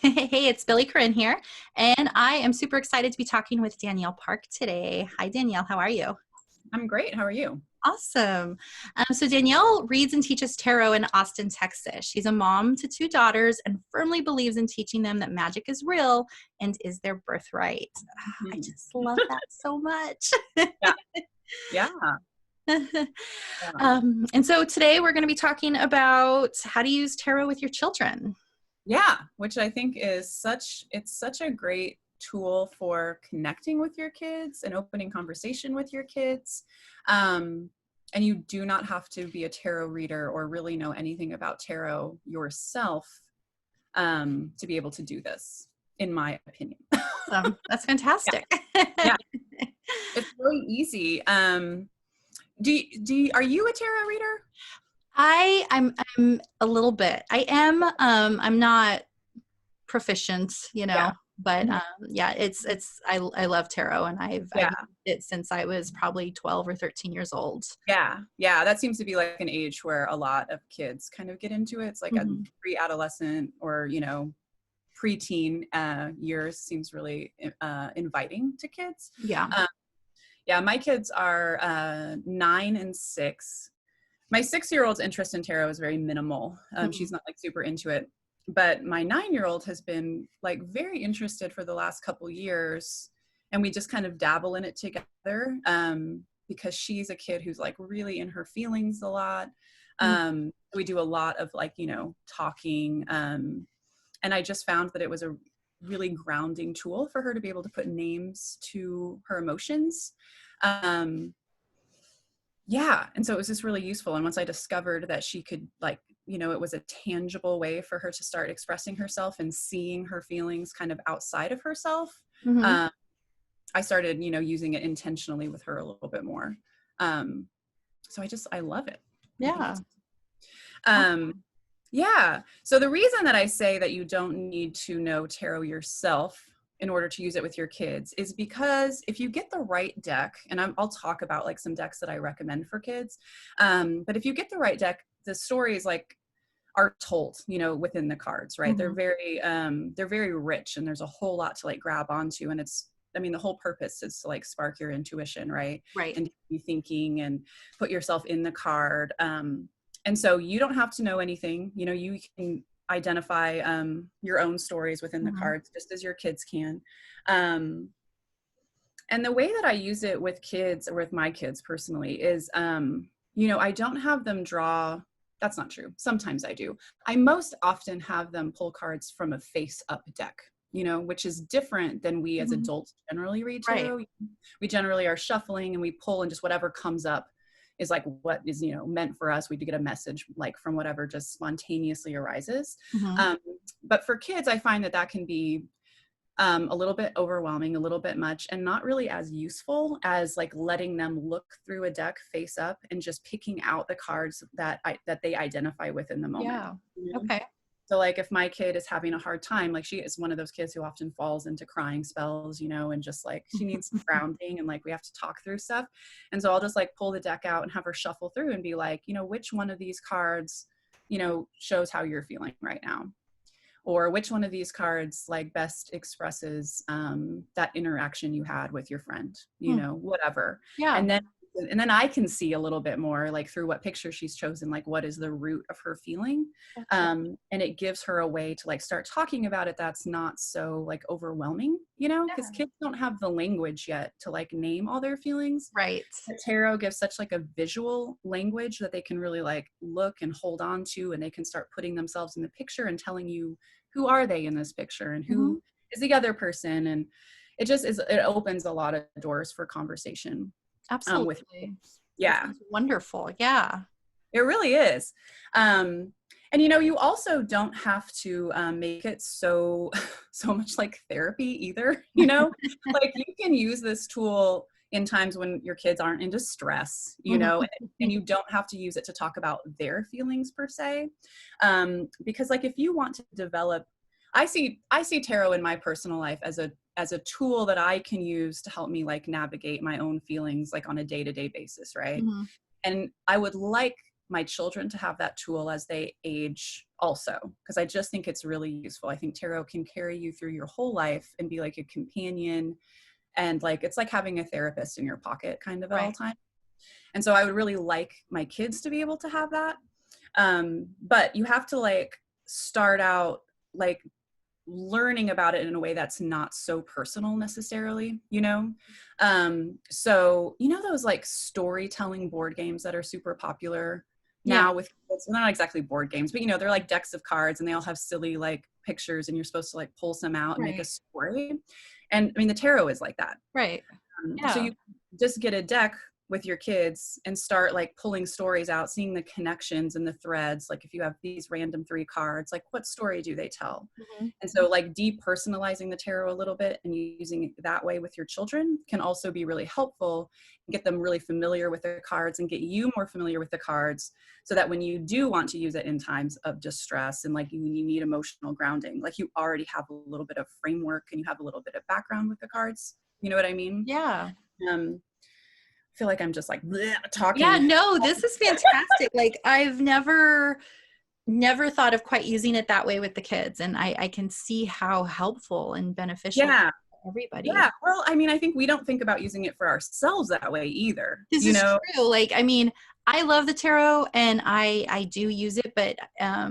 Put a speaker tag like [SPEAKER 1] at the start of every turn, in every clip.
[SPEAKER 1] Hey, it's Billy Corinne here, and I am super excited to be talking with Danielle Park today. Hi, Danielle. How are you?
[SPEAKER 2] I'm great. How are you?
[SPEAKER 1] Awesome. So Danielle reads and teaches tarot in Austin, Texas. She's a mom to two daughters and firmly believes in teaching them that magic is real and is their birthright. I
[SPEAKER 2] Mhm.
[SPEAKER 1] just love that so much.
[SPEAKER 2] Yeah. Yeah. Yeah.
[SPEAKER 1] And so today we're going to be talking about how to use tarot with your children.
[SPEAKER 2] Yeah. Which I think is it's such a great tool for connecting with your kids and opening conversation with your kids. Um, and you do not have to be a tarot reader or really know anything about tarot yourself to be able to do this, in my opinion.
[SPEAKER 1] Awesome. That's
[SPEAKER 2] Yeah.
[SPEAKER 1] fantastic.
[SPEAKER 2] Yeah. It's really easy. Are you a tarot reader?
[SPEAKER 1] I'm a little bit. I'm not proficient,
[SPEAKER 2] Yeah.
[SPEAKER 1] but
[SPEAKER 2] Mhm.
[SPEAKER 1] yeah, I love tarot, and I've
[SPEAKER 2] Yeah.
[SPEAKER 1] used it since I was probably 12 or 13 years old.
[SPEAKER 2] Yeah, yeah, that seems to be like an age where a lot of kids kind of get into it. It's like a
[SPEAKER 1] Mhm.
[SPEAKER 2] pre-adolescent or, preteen years seems really inviting to kids.
[SPEAKER 1] Yeah.
[SPEAKER 2] Um, yeah, my kids are 9 and 6. My 6-year-old's interest in tarot is very minimal. She's
[SPEAKER 1] Mhm.
[SPEAKER 2] not like super into it. But my 9-year-old has been like very interested for the last couple years. And we just kind of dabble in it together because she's a kid who's like really in her feelings a lot.
[SPEAKER 1] Mhm.
[SPEAKER 2] We do a lot of like, talking. And I just found that it was a really grounding tool for her to be able to put names to her emotions. Um, yeah, and so it was just really useful, and once I discovered that she could, like, it was a tangible way for her to start expressing herself and seeing her feelings kind of outside of herself,
[SPEAKER 1] Mhm.
[SPEAKER 2] um, I started, using it intentionally with her a little bit more. Um, so I love it. I think
[SPEAKER 1] Yeah.
[SPEAKER 2] it's um, yeah. So the reason that I say that you don't need to know tarot yourself in order to use it with your kids is because if you get the right deck, and I'll talk about like some decks that I recommend for kids, but if you get the right deck, the stories like are told, within the cards, right?
[SPEAKER 1] Mhm.
[SPEAKER 2] They're very rich, and there's a whole lot to like grab onto, and I mean, the whole purpose is to like spark your intuition, right?
[SPEAKER 1] Right.
[SPEAKER 2] And be thinking and put yourself in the card. And so you don't have to know anything. You can identify your own stories within the
[SPEAKER 1] Mhm.
[SPEAKER 2] cards just as your kids can. Um, and the way that I use it with kids, or with my kids personally, is, I don't have them draw. That's not true. Sometimes I do. I most often have them pull cards from a face up deck, which is different than we as
[SPEAKER 1] Mhm.
[SPEAKER 2] adults generally read
[SPEAKER 1] Right.
[SPEAKER 2] tarot. We generally are shuffling and we pull, and just whatever comes up is like what is, meant for us. We get a message like from whatever just spontaneously arises.
[SPEAKER 1] Mhm.
[SPEAKER 2] Um, but for kids, I find that can be a little bit overwhelming, a little bit much, and not really as useful as like letting them look through a deck face up and just picking out the cards that they identify with in the moment.
[SPEAKER 1] Yeah.
[SPEAKER 2] You know?
[SPEAKER 1] Okay.
[SPEAKER 2] So like if my kid is having a hard time, like she is one of those kids who often falls into crying spells, and just like she needs grounding, and like we have to talk through stuff. And so I'll just like pull the deck out and have her shuffle through and be like, which one of these cards, shows how you're feeling right now, or which one of these cards like best expresses that interaction you had with your friend,
[SPEAKER 1] Hmm.
[SPEAKER 2] whatever.
[SPEAKER 1] Yeah.
[SPEAKER 2] And then I can see a little bit more like through what picture she's chosen, like what is the root of her feeling.
[SPEAKER 1] Gotcha.
[SPEAKER 2] And it gives her a way to like start talking about it that's not so like overwhelming, because
[SPEAKER 1] Yeah.
[SPEAKER 2] kids don't have the language yet to like name all their feelings.
[SPEAKER 1] Right.
[SPEAKER 2] But tarot gives such like a visual language that they can really like look and hold on to, and they can start putting themselves in the picture and telling you who are they in this picture and
[SPEAKER 1] Mhm.
[SPEAKER 2] who is the other person. And it opens a lot of doors for conversation with
[SPEAKER 1] Absolutely.
[SPEAKER 2] kids.
[SPEAKER 1] That
[SPEAKER 2] Yeah,
[SPEAKER 1] sounds wonderful. Yeah.
[SPEAKER 2] it really is. And you also don't have to make it so so much like therapy either. Like you can use this tool in times when your kids aren't in distress,
[SPEAKER 1] Mhm.
[SPEAKER 2] and you don't have to use it to talk about their feelings per se. Because like if you want to develop, I see tarot in my personal life as a tool that I can use to help me like navigate my own feelings like on a day-to-day basis, right?
[SPEAKER 1] Mhm.
[SPEAKER 2] And I would like my children to have that tool as they age also, because I just think it's really useful. I think tarot can carry you through your whole life and be like a companion, and like it's like having a therapist in your pocket kind of at all times. And so I would really like my kids to be able to have that. But you have to like start out like learning about it in a way that's not so personal necessarily, you know? So, you know, those like storytelling board games that are super popular now with kids, well, not exactly board games, but you know, they're like decks of cards and they all have silly like pictures and you're supposed to like pull some out and make a story. And I mean, the tarot is like that. So you just get a deck with your kids and start like pulling stories out, seeing the connections and the threads. Like if you have these random 3 cards, like what story do they tell? And so like depersonalizing the tarot a little bit and using it that way with your children can also be really helpful, get them really familiar with the cards and get you more familiar with the cards, so that when you do want to use it in times of distress and like you need emotional grounding, like you already have a little bit of framework and you have a little bit of background with the cards. You know what I mean? I feel like I'm just like talking.
[SPEAKER 1] Yeah, no, this is fantastic. Like I've never thought of quite using it that way with the kids. And I can see how helpful and beneficial for everybody.
[SPEAKER 2] Yeah. Well, I mean, I think we don't think about using it for ourselves that way either.
[SPEAKER 1] This is true. Like, I mean, I love the tarot and I do use it, but,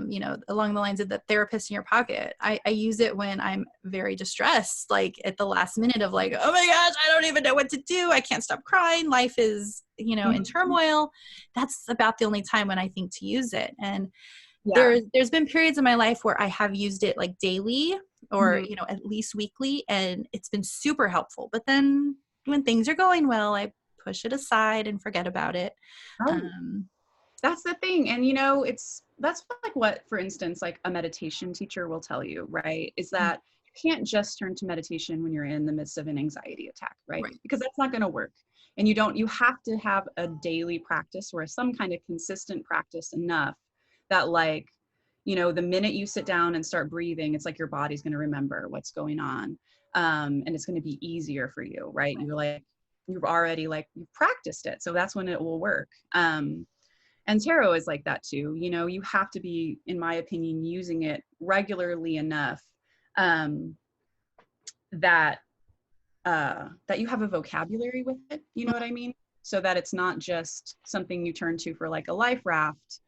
[SPEAKER 1] you know, along the lines of the therapist in your pocket, I use it when I'm very distressed, like at the last minute of like, oh my gosh, I don't even know what to do. I can't stop crying. Life is, you know, in turmoil. That's about the only time when I think to use it. And there's been periods in my life where I have used it like daily or, you know, at least weekly, and it's been super helpful. But then when things are going well, I push it aside and forget about it.
[SPEAKER 2] That's the thing. And you know, that's like what, for instance, like a meditation teacher will tell you, right? Is that you can't just turn to meditation when you're in the midst of an anxiety attack, right? Because that's not going to work. And you have to have a daily practice or some kind of consistent practice enough that like, you know, the minute you sit down and start breathing, it's like your body's going to remember what's going on. And it's going to be easier for you, right? You're like, you've already like, you've practiced it. So that's when it will work. And tarot is like that too. You know, you have to be, in my opinion, using it regularly enough that you have a vocabulary with it. You know what I mean? So that it's not just something you turn to for like a life raft.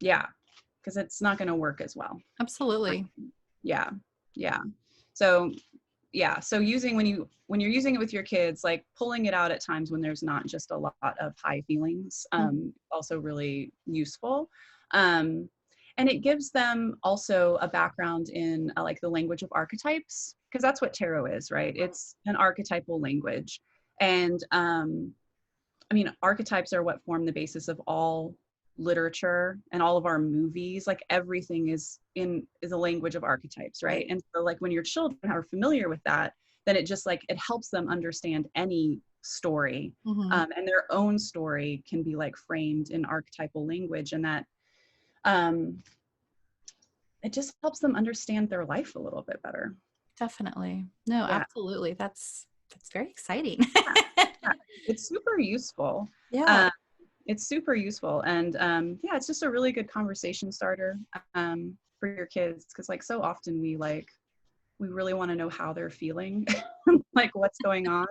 [SPEAKER 2] Because it's not going to work as well.
[SPEAKER 1] Absolutely.
[SPEAKER 2] Yeah. So using when you're using it with your kids, like pulling it out at times when there's not just a lot of high feelings, also really useful. And it gives them also a background in like the language of archetypes, because that's what tarot is, right? It's an archetypal language. And I mean, archetypes are what form the basis of all literature and all of our movies. Like everything is a language of archetypes, right? And so like when your children are familiar with that, then it just like it helps them understand any story, and their own story can be like framed in archetypal language, and that it just helps them understand their life a little bit better.
[SPEAKER 1] Definitely. No, absolutely. That's very exciting.
[SPEAKER 2] It's super useful. It's super useful. And it's just a really good conversation starter for your kids, because like so often we really want to know how they're feeling, like what's going on.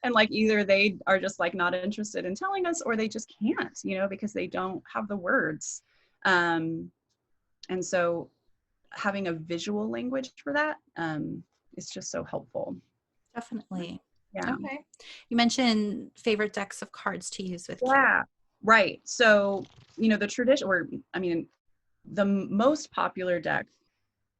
[SPEAKER 2] And like either they are just like not interested in telling us, or they just can't, you know, because they don't have the words. And so having a visual language for that is just so helpful.
[SPEAKER 1] Definitely.
[SPEAKER 2] Yeah.
[SPEAKER 1] Okay. You mentioned favorite decks of cards to use with kids.
[SPEAKER 2] Right. So, you know, the tradition, or I mean, the most popular deck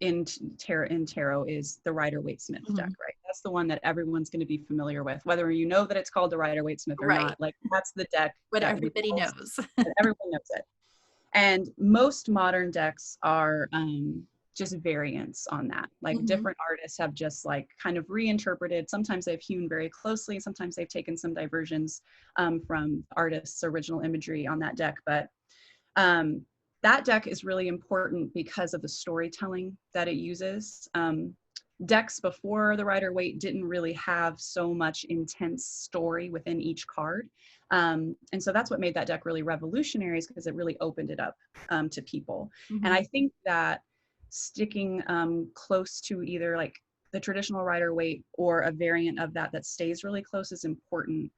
[SPEAKER 2] in tarot is the Rider-Waite-Smith deck, right? That's the one that everyone's going to be familiar with, whether you know that it's called the Rider-Waite-Smith or not. Like that's the deck
[SPEAKER 1] what everybody knows.
[SPEAKER 2] Everyone knows it. And most modern decks are just variants on that. Like different artists have just like kind of reinterpreted. Sometimes they've hewn very closely. Sometimes they've taken some diversions from artists' original imagery on that deck. But that deck is really important because of the storytelling that it uses. decks before the Rider-Waite didn't really have so much intense story within each card. And so that's what made that deck really revolutionary, is because it really opened it up to people.
[SPEAKER 1] Mm-hmm.
[SPEAKER 2] And I think that sticking close to either like the traditional Rider-Waite or a variant of that that stays really close is important,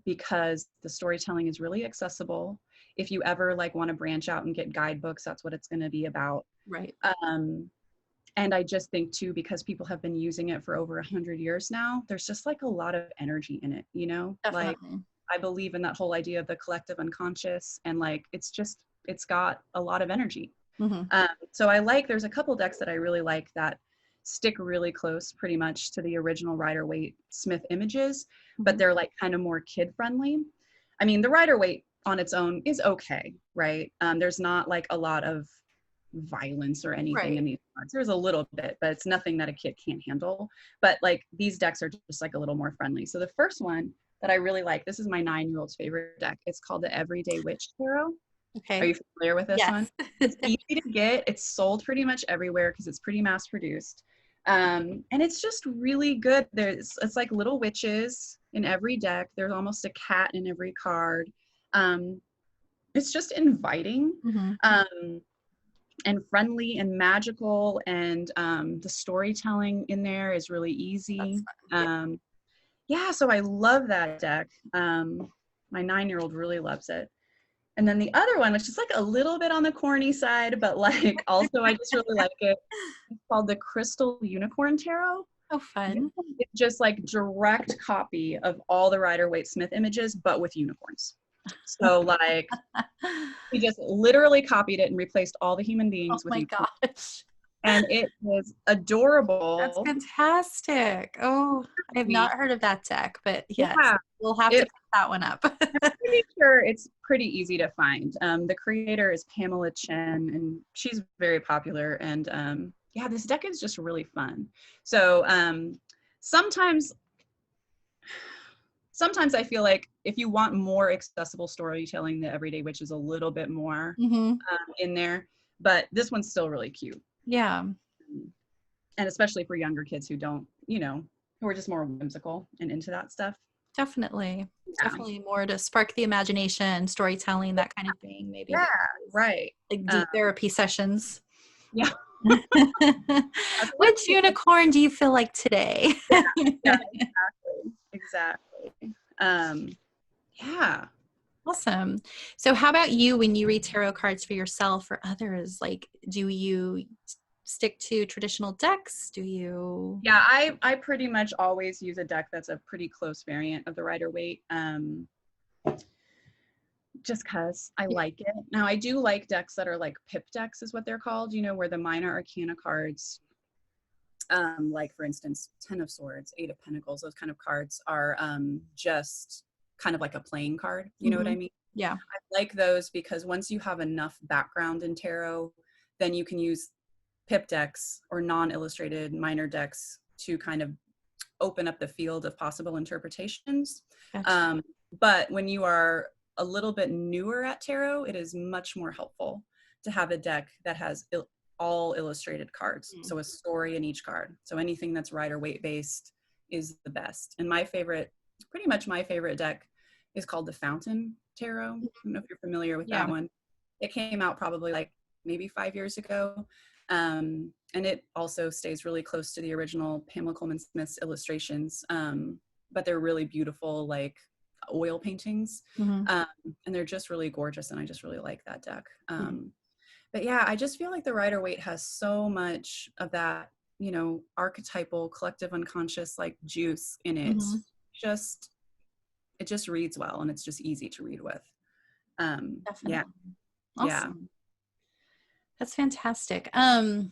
[SPEAKER 2] because the storytelling is really accessible. If you ever like want to branch out and get guidebooks, that's what it's going to be about.
[SPEAKER 1] Right.
[SPEAKER 2] And I just think too, because people have been using it for over 100 years now, there's just like a lot of energy in it, you know? Like,
[SPEAKER 1] Definitely.
[SPEAKER 2] I believe in that whole idea of the collective unconscious, and like, it's got a lot of energy.
[SPEAKER 1] Mm-hmm.
[SPEAKER 2] So there's a couple decks that I really like that stick really close pretty much to the original Rider-Waite Smith images, but they're like kind of more kid friendly. I mean, the Rider-Waite on its own is okay, right? There's not like a lot of violence or anything in these cards. There's a little bit, but it's nothing that a kid can't handle. But like these decks are just like a little more friendly. So the first one that I really like, this is my 9-year-old's favorite deck. It's called the Everyday Witch Tarot. Are
[SPEAKER 1] Okay.
[SPEAKER 2] you familiar with this one?
[SPEAKER 1] Yes.
[SPEAKER 2] It's easy to get. It's sold pretty much everywhere because it's pretty mass produced. And it's just really good. It's like little witches in every deck. There's almost a cat in every card. It's just inviting.
[SPEAKER 1] Mm-hmm.
[SPEAKER 2] And friendly and magical, and the storytelling in there is really easy. Yeah, so I love that deck. My 9-year-old really loves it. And then the other one, which is like a little bit on the corny side, but like also I just really like it, it's called the Crystal Unicorn Tarot.
[SPEAKER 1] Oh, fun.
[SPEAKER 2] It's just like direct copy of all the Rider-Waite Smith images, but with unicorns. So like he just literally copied it and replaced all the human beings with
[SPEAKER 1] my
[SPEAKER 2] unicorns.
[SPEAKER 1] gosh.
[SPEAKER 2] And it was adorable.
[SPEAKER 1] That's fantastic. Oh, I have not heard of that deck, but yes,
[SPEAKER 2] Yeah,
[SPEAKER 1] we'll have to pick that one up.
[SPEAKER 2] I'm pretty sure it's pretty easy to find. The creator is Pamela Chen, and she's very popular. And yeah, this deck is just really fun. So sometimes I feel like if you want more accessible storytelling, the Everyday Witch is a little bit more in there, but this one's still really cute.
[SPEAKER 1] Yeah.
[SPEAKER 2] And especially for younger kids who don't, who are just more whimsical and into that stuff.
[SPEAKER 1] Definitely.
[SPEAKER 2] Yeah.
[SPEAKER 1] Definitely more to spark the imagination, storytelling, that kind of thing. Maybe.
[SPEAKER 2] Yeah, right.
[SPEAKER 1] Like deep therapy sessions.
[SPEAKER 2] Yeah.
[SPEAKER 1] Which unicorn do you feel like today?
[SPEAKER 2] Yeah, exactly. Yeah.
[SPEAKER 1] Awesome. So how about you when you read tarot cards for yourself or others? Like, do you stick to traditional decks? Do you?
[SPEAKER 2] Yeah, I pretty much always use a deck that's a pretty close variant of the Rider-Waite. Just because I like it. Now, I do like decks that are like pip decks is what they're called, where the minor arcana cards, like for instance, 10 of Swords, 8 of Pentacles, those kind of cards are just kind of like a playing card. You know what I mean?
[SPEAKER 1] Yeah.
[SPEAKER 2] I like those because once you have enough background in tarot, then you can use pip decks or non-illustrated minor decks to kind of open up the field of possible interpretations.
[SPEAKER 1] Gotcha.
[SPEAKER 2] But when you are a little bit newer at tarot, it is much more helpful to have a deck that has all illustrated cards. So a story in each card. So anything that's Rider-Waite based is the best. And pretty much my favorite deck is called the Fountain Tarot. I don't know if you're familiar with that one. It came out probably like maybe 5 years ago. And it also stays really close to the original Pamela Coleman Smith's illustrations. But they're really beautiful, like oil paintings. And they're just really gorgeous. And I just really like that deck. But yeah, I just feel like the Rider-Waite has so much of that, archetypal collective unconscious like juice in it. It just reads well, and it's just easy to read with.
[SPEAKER 1] Definitely.
[SPEAKER 2] Yeah.
[SPEAKER 1] Awesome.
[SPEAKER 2] Yeah.
[SPEAKER 1] That's fantastic. Man,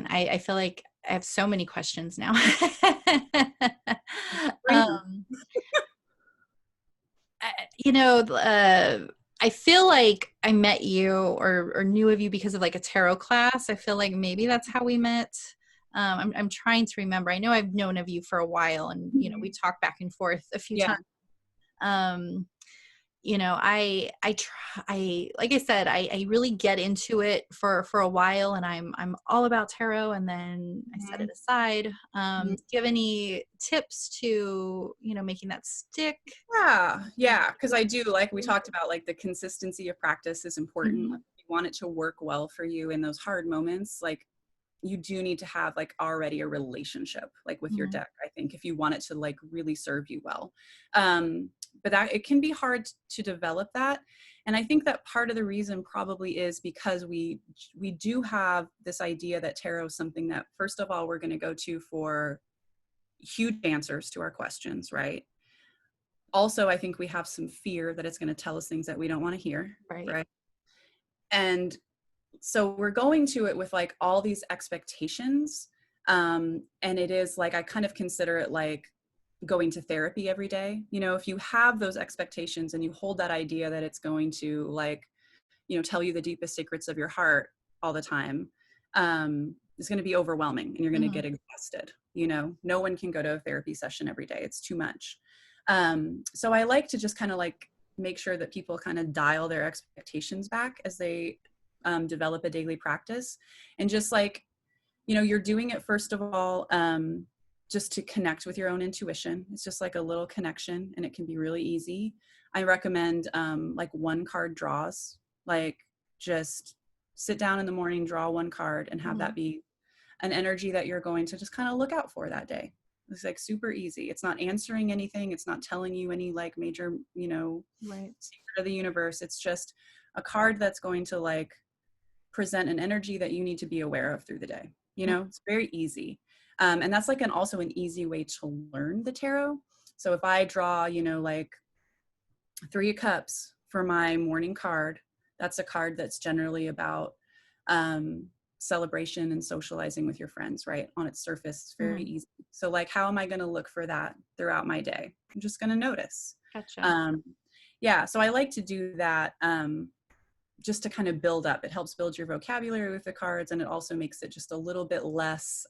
[SPEAKER 1] I feel like I have so many questions now. I feel like I met you or knew of you because of like a tarot class. I feel like maybe that's how we met. I'm trying to remember. I know I've known of you for a while, and we talked back and forth a few times. you know, like I said, I really get into it for a while, and I'm all about tarot, and then I set it
[SPEAKER 2] Mhm.
[SPEAKER 1] aside.
[SPEAKER 2] Mhm.
[SPEAKER 1] Do you have any tips to, you know, making that stick?
[SPEAKER 2] Yeah, because I do, like we talked about, like the consistency of practice is important.
[SPEAKER 1] Mm-hmm.
[SPEAKER 2] Like, if you want it to work well for you in those hard moments, like you do need to have like already a relationship like with your
[SPEAKER 1] Mm-hmm.
[SPEAKER 2] deck, I think, if you want it to like really serve you well. But that it can be hard to develop that. And I think that part of the reason probably is because we do have this idea that tarot is something that, first of all, we're going to go to for huge answers to our questions, right? Also, I think we have some fear that it's going to tell us things that we don't want to hear,
[SPEAKER 1] Right.
[SPEAKER 2] right? And so we're going to it with like all these expectations. And it is like, I kind of consider it like going to therapy every day. You know, if you have those expectations and you hold that idea that it's going to like, you know, tell you the deepest secrets of your heart all the time, it's going to be overwhelming and you're going to
[SPEAKER 1] Mm-hmm.
[SPEAKER 2] get exhausted. You know, no one can go to a therapy session every day. It's too much. So I like to just kind of like make sure that people kind of dial their expectations back as they develop a daily practice, and just like, you know, you're doing it first of all, just to connect with your own intuition. It's just like a little connection and it can be really easy. I recommend like one card draws, like just sit down in the morning, draw one card and have
[SPEAKER 1] Mm-hmm.
[SPEAKER 2] that be an energy that you're going to just kind of look out for that day. It's like super easy. It's not answering anything. It's not telling you any like major, you know,
[SPEAKER 1] Right.
[SPEAKER 2] secret of the universe. It's just a card that's going to like present an energy that you need to be aware of through the day. You know, it's very easy. And that's like also an easy way to learn the tarot. So if I draw, you know, like 3 of Cups for my morning card, that's a card that's generally about um, celebration and socializing with your friends, right? On its surface, it's very
[SPEAKER 1] Mm-hmm.
[SPEAKER 2] easy. So like, how am I going to look for that throughout my day? I'm just going to notice.
[SPEAKER 1] Gotcha.
[SPEAKER 2] Um, yeah, so I like to do that. Just to kind of build up. It helps build your vocabulary with the cards, and it also makes it just a little bit less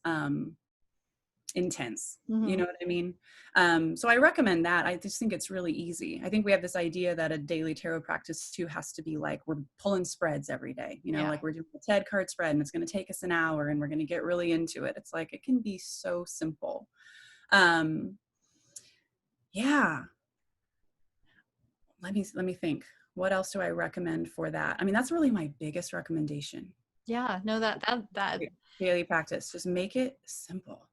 [SPEAKER 2] intense. You
[SPEAKER 1] Mm-hmm.
[SPEAKER 2] know what I mean? So I recommend that. I just think it's really easy. I think we have this idea that a daily tarot practice too has to be like we're pulling spreads every day. You know,
[SPEAKER 1] Yeah.
[SPEAKER 2] like we're doing a TED card spread and it's going to take us an hour and we're going to get really into it. It's like it can be so simple. Um, yeah. Let me think. What else do I recommend for that? I mean, that's really my biggest recommendation.
[SPEAKER 1] Yeah. No, that
[SPEAKER 2] Daily practice. Just make it simple.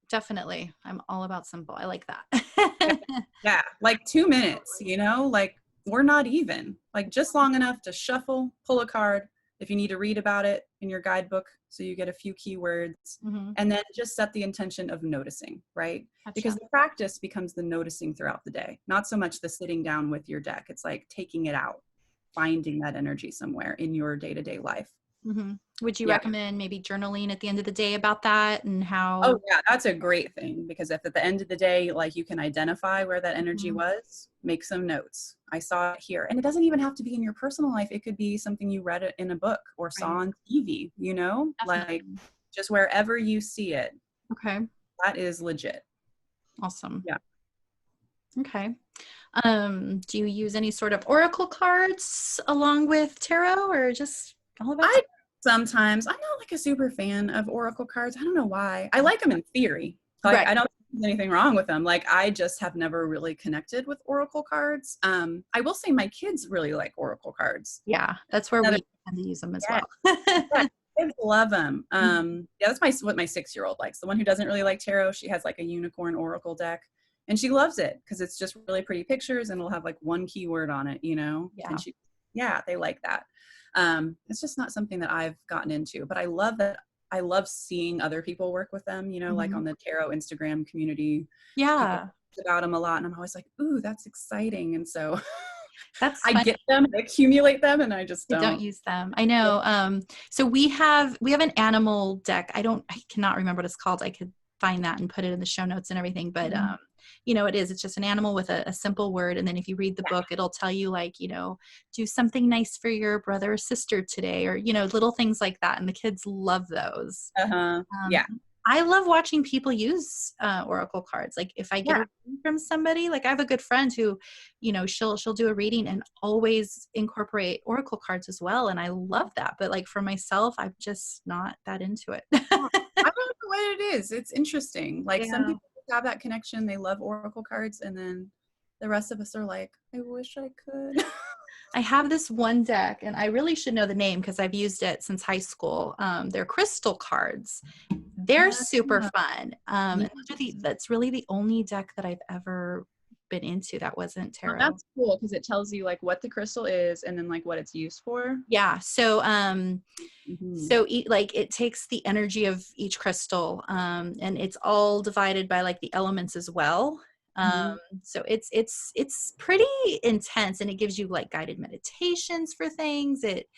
[SPEAKER 1] definitely. I'm all about simple. I like that.
[SPEAKER 2] Yeah, like 2 minutes, you know, like we're not even like just long enough to shuffle, pull a card if you need to read about it in your guidebook. So you get a few keywords
[SPEAKER 1] Mm-hmm.
[SPEAKER 2] and then just set the intention of noticing, right? Because
[SPEAKER 1] Gotcha.
[SPEAKER 2] the practice becomes the noticing throughout the day, not so much the sitting down with your deck. It's like taking it out, finding that energy somewhere in your day to day life.
[SPEAKER 1] Mm-hmm. Would you
[SPEAKER 2] Yeah.
[SPEAKER 1] recommend maybe journaling at the end of the day about that and
[SPEAKER 2] Oh
[SPEAKER 1] how?
[SPEAKER 2] yeah, that's a great thing because if at the end of the day, like you can identify where that energy
[SPEAKER 1] Mhm.
[SPEAKER 2] was, make some notes. I saw it here. And it doesn't even have to be in your personal life. It could be something you read it in a book or saw
[SPEAKER 1] Right.
[SPEAKER 2] on TV, you know, like
[SPEAKER 1] Definitely.
[SPEAKER 2] just wherever you see it,
[SPEAKER 1] Okay.
[SPEAKER 2] that is legit.
[SPEAKER 1] Awesome.
[SPEAKER 2] Yeah.
[SPEAKER 1] Okay. Do you use any sort of oracle cards along with tarot or just all about?
[SPEAKER 2] I sometimes, I'm not like a super fan of oracle cards. I don't know why. I like them in theory. Like
[SPEAKER 1] Right.
[SPEAKER 2] I don't think there's anything wrong with them. Like I just have never really connected with oracle cards. I will say my kids really like oracle cards.
[SPEAKER 1] Yeah, that's where
[SPEAKER 2] Another,
[SPEAKER 1] we tend to use them as
[SPEAKER 2] yeah,
[SPEAKER 1] well.
[SPEAKER 2] yeah, kids love them.
[SPEAKER 1] Mhm.
[SPEAKER 2] Yeah, that's what my 6-year-old likes. The one who doesn't really like tarot, she has like a unicorn oracle deck, and she loves it because it's just really pretty pictures, and it'll have like one keyword on it, you know. And
[SPEAKER 1] Yeah.
[SPEAKER 2] yeah, they like that. It's just not something that I've gotten into, but I love that. I love seeing other people work with them, you know, like
[SPEAKER 1] Mhm.
[SPEAKER 2] on the tarot Instagram community. People
[SPEAKER 1] Yeah.
[SPEAKER 2] post about them a lot, and I'm always like, ooh, that's exciting. And so
[SPEAKER 1] That's
[SPEAKER 2] I
[SPEAKER 1] fun.
[SPEAKER 2] get them, I accumulate them, and I just
[SPEAKER 1] I don't
[SPEAKER 2] don't.
[SPEAKER 1] use them. I know. So we have an animal deck. I cannot remember what it's called. I could find that and put it in the show notes and everything. But
[SPEAKER 2] Mhm.
[SPEAKER 1] you know, it's just an animal with a simple word. And then if you read the book, it'll tell you like, you know, do something nice for your brother or sister today, or, you know, little things like that. And the kids love those.
[SPEAKER 2] Uh-huh.
[SPEAKER 1] Um,
[SPEAKER 2] Yeah.
[SPEAKER 1] I love watching people use oracle cards. Like if I get
[SPEAKER 2] Yeah.
[SPEAKER 1] a reading from somebody, like I have a good friend who, she'll do a reading and always incorporate oracle cards as well. And I love that. But like for myself, I'm just not that into it.
[SPEAKER 2] I don't know what it is. It's interesting. Like some
[SPEAKER 1] Yeah.
[SPEAKER 2] people have that connection. They love oracle cards, and then the rest of us are like, I wish I could.
[SPEAKER 1] I have this one deck, and I really should know the name because I've used it since high school. They're crystal cards. They're super fun.
[SPEAKER 2] Yeah.
[SPEAKER 1] And that's really the only deck that I've ever been into that wasn't
[SPEAKER 2] Well,
[SPEAKER 1] tarot.
[SPEAKER 2] that's cool because it tells you like what the crystal is and then like what it's used for.
[SPEAKER 1] Yeah. So,
[SPEAKER 2] Mm-hmm.
[SPEAKER 1] like it takes the energy of each crystal, and it's all divided by like the elements as well. Um,
[SPEAKER 2] Mm-hmm.
[SPEAKER 1] so it's pretty intense, and it gives you like guided meditations for things. It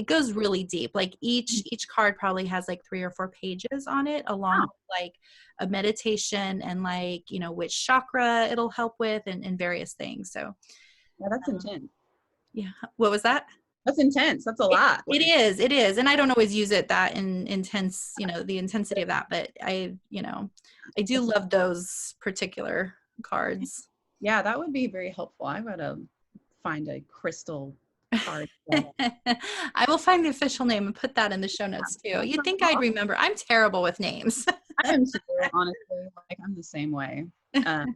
[SPEAKER 1] goes really deep. Like each card probably has like 3 or 4 pages on it, along
[SPEAKER 2] Wow.
[SPEAKER 1] with like a meditation and like which chakra it'll help with, and various things. So
[SPEAKER 2] Yeah, that's
[SPEAKER 1] um,
[SPEAKER 2] intense.
[SPEAKER 1] yeah. What was that?
[SPEAKER 2] That's intense. That's a lot. Like,
[SPEAKER 1] It is. And I don't always use it that in intense, the intensity of that, but I do
[SPEAKER 2] that's,
[SPEAKER 1] love those particular cards.
[SPEAKER 2] yeah, that would be very helpful. I gotta find a crystal card. Set.
[SPEAKER 1] I will find the official name and put that in the show notes too. You'd think I'd remember. I'm terrible with names.
[SPEAKER 2] I am too, honestly. Like I'm the same way. Um,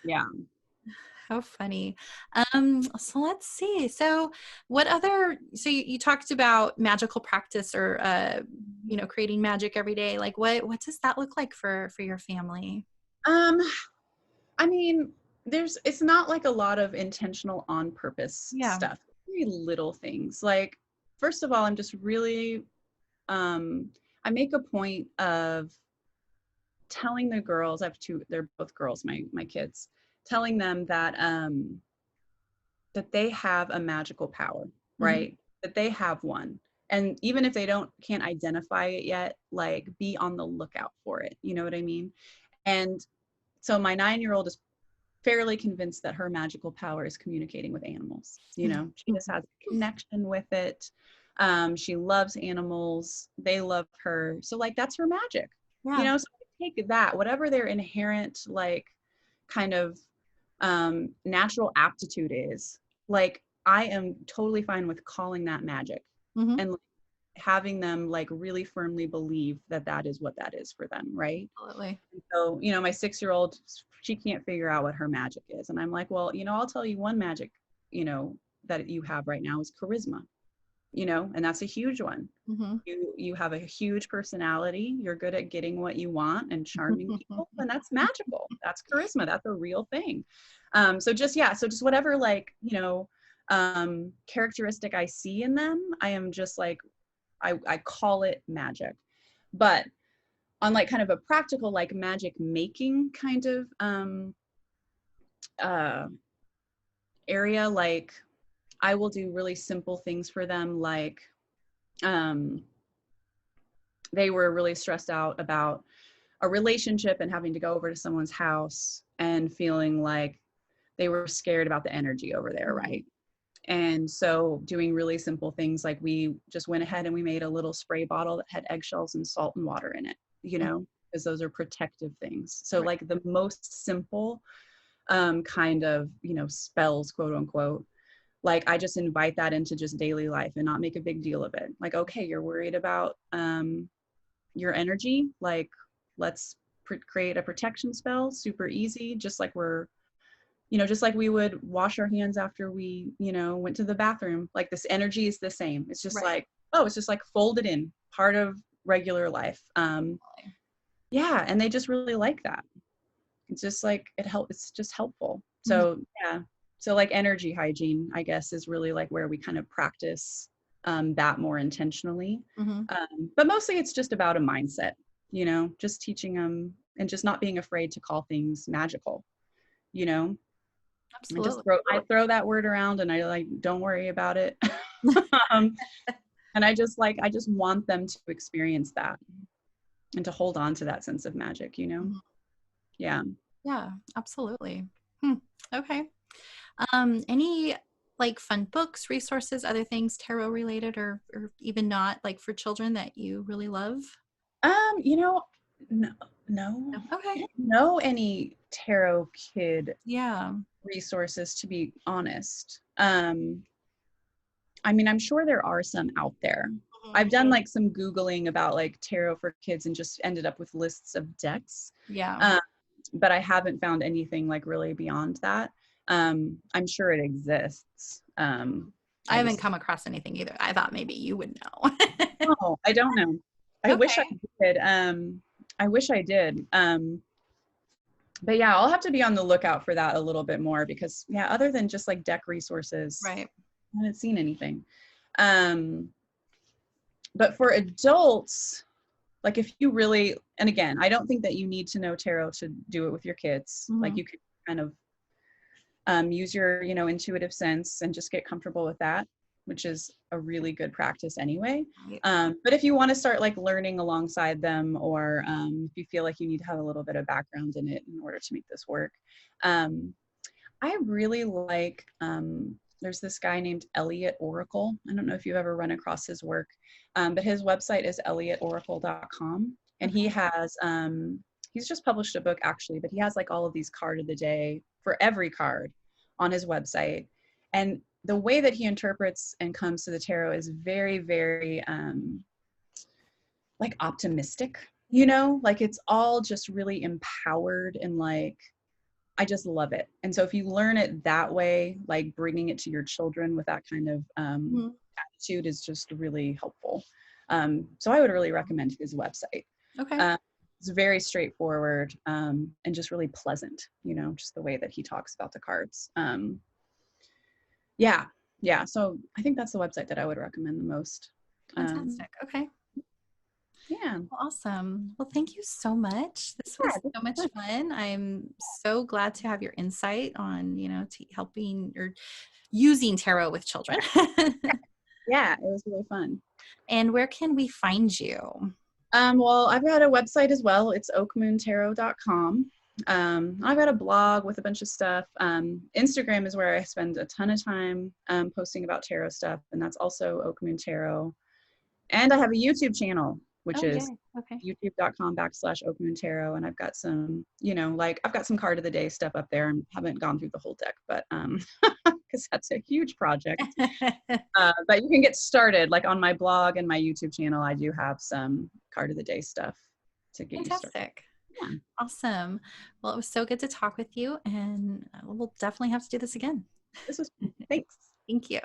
[SPEAKER 2] yeah.
[SPEAKER 1] How funny. So let's see. So you talked about magical practice or creating magic every day. Like what does that look like for your family?
[SPEAKER 2] Um, I mean, it's not like a lot of intentional on purpose
[SPEAKER 1] Yeah.
[SPEAKER 2] stuff. Very little things. Like, first of all, I'm just really I make a point of telling the girls, I have two, they're both girls, my kids, telling them that they have a magical power,
[SPEAKER 1] Hmm.
[SPEAKER 2] right? That they have one. And even if they can't identify it yet, like be on the lookout for it. You know what I mean? And so my 9-year-old is fairly convinced that her magical power is communicating with animals. She just has a connection with it. She loves animals. They love her. So like that's her magic.
[SPEAKER 1] Yeah.
[SPEAKER 2] So take that, whatever their inherent like kind of natural aptitude is, like I am totally fine with calling that magic
[SPEAKER 1] Hmm.
[SPEAKER 2] and like, having them like really firmly believe that that is what that is for them, right?
[SPEAKER 1] Absolutely.
[SPEAKER 2] So my 6-year-old, she can't figure out what her magic is, and I'm like, well, I'll tell you one magic that you have right now is charisma, and that's a huge one.
[SPEAKER 1] Hmm.
[SPEAKER 2] You have a huge personality. You're good at getting what you want and charming people, and that's magical. That's charisma. That's a real thing. So just whatever like characteristic I see in them, I am just like I call it magic. But on like kind of a practical like magic making kind of uh, area, like I will do really simple things for them, like um, they were really stressed out about a relationship and having to go over to someone's house and feeling like they were scared about the energy over there, right? And so doing really simple things, like we just went ahead and we made a little spray bottle that had eggshells and salt and water in it, because those are protective things. So
[SPEAKER 1] Right.
[SPEAKER 2] like the most simple kind of, spells, quote unquote, like I just invite that into just daily life and not make a big deal of it. Like, okay, you're worried about your energy, like let's create a protection spell, super easy, just like just like we would wash our hands after we went to the bathroom. Like this energy is the same. It's just
[SPEAKER 1] Right.
[SPEAKER 2] like, oh, it's just like folded in, part of regular life. Yeah, and they just really like that. It's just like it's just helpful.
[SPEAKER 1] Mhm.
[SPEAKER 2] So yeah, so like energy hygiene, I guess, is really like where we kind of practice that more intentionally.
[SPEAKER 1] Mhm.
[SPEAKER 2] But mostly it's just about a mindset, just teaching them and just not being afraid to call things magical, you know
[SPEAKER 1] Absolutely.
[SPEAKER 2] I throw that word around and I like don't worry about it. um, and I just want them to experience that and to hold on to that sense of magic.
[SPEAKER 1] Mhm.
[SPEAKER 2] Yeah.
[SPEAKER 1] Yeah, absolutely. Hmm. Okay. Any like fun books, resources, other things tarot related or even not like for children that you really love?
[SPEAKER 2] Um, you know, No, no,
[SPEAKER 1] No?
[SPEAKER 2] I
[SPEAKER 1] Okay.
[SPEAKER 2] don't know any tarot kid
[SPEAKER 1] Yeah.
[SPEAKER 2] resources, to be honest. I mean, I'm sure there are some out there.
[SPEAKER 1] Mhm.
[SPEAKER 2] I've done like some Googling about like tarot for kids and just ended up with lists of decks.
[SPEAKER 1] Yeah.
[SPEAKER 2] Um, but I haven't found anything like really beyond that. I'm sure it exists.
[SPEAKER 1] I
[SPEAKER 2] I
[SPEAKER 1] haven't
[SPEAKER 2] just,
[SPEAKER 1] come across anything either. I thought maybe you would know.
[SPEAKER 2] no, I don't know. I wish I
[SPEAKER 1] Okay.
[SPEAKER 2] did. I wish I did. But yeah, I'll have to be on the lookout for that a little bit more because yeah, other than just like deck resources,
[SPEAKER 1] Right.
[SPEAKER 2] I haven't seen anything. Um, but for adults, like if you really, and again, I don't think that you need to know tarot to do it with your kids. Like
[SPEAKER 1] Mhm.
[SPEAKER 2] you could kind of use your, you know, intuitive sense and just get comfortable with that, which is a really good practice anyway.
[SPEAKER 1] Right.
[SPEAKER 2] But if you want to start like learning alongside them, or if you feel like you need to have a little bit of background in it in order to make this work, um, I really like, there's this guy named Elliot Oracle. I don't know if you've ever run across his work, but his website is elliotoracle.com. And he
[SPEAKER 1] Okay.
[SPEAKER 2] has, he's just published a book actually, but he has like all of these card of the day for every card on his website. And the way that he interprets and comes to the tarot is very, very like optimistic, you know, like it's all just really empowered and like, I just love it. And so if you learn it that way, like bringing it to your children with that kind of
[SPEAKER 1] Mhm.
[SPEAKER 2] attitude is just really helpful. So I would really recommend his website.
[SPEAKER 1] Okay.
[SPEAKER 2] Uh, it's very straightforward and just really pleasant, you know, just the way that he talks about the cards. Yeah, yeah. So I think that's the website that I would recommend the most. Um,
[SPEAKER 1] Fantastic. Okay.
[SPEAKER 2] yeah,
[SPEAKER 1] Well, awesome. Well, thank you so much. This
[SPEAKER 2] yeah,
[SPEAKER 1] was
[SPEAKER 2] this
[SPEAKER 1] so
[SPEAKER 2] is
[SPEAKER 1] much
[SPEAKER 2] fun.
[SPEAKER 1] fun. I'm so glad to have your insight on, helping or using tarot with children.
[SPEAKER 2] Yeah, it was really fun.
[SPEAKER 1] And where can we find you?
[SPEAKER 2] Well, I've got a website as well. It's oakmoontarot.com. I've got a blog with a bunch of stuff. Instagram is where I spend a ton of time posting about tarot stuff, and that's also Oak Moon Tarot. And I have a YouTube channel, which
[SPEAKER 1] Oh,
[SPEAKER 2] is
[SPEAKER 1] yay. Okay.
[SPEAKER 2] youtube.com/Oak Moon Tarot. And I've got some, you know, like I've got some card of the day stuff up there. I haven't gone through the whole deck, but because that's a huge project. But you can get started like on my blog and my YouTube channel. I do have some card of the day stuff to get you started.
[SPEAKER 1] Fantastic.
[SPEAKER 2] Yeah,
[SPEAKER 1] Awesome. Well, it was so good to talk with you, and we'll definitely have to do this again.
[SPEAKER 2] this was fun. Thanks.
[SPEAKER 1] Thank you.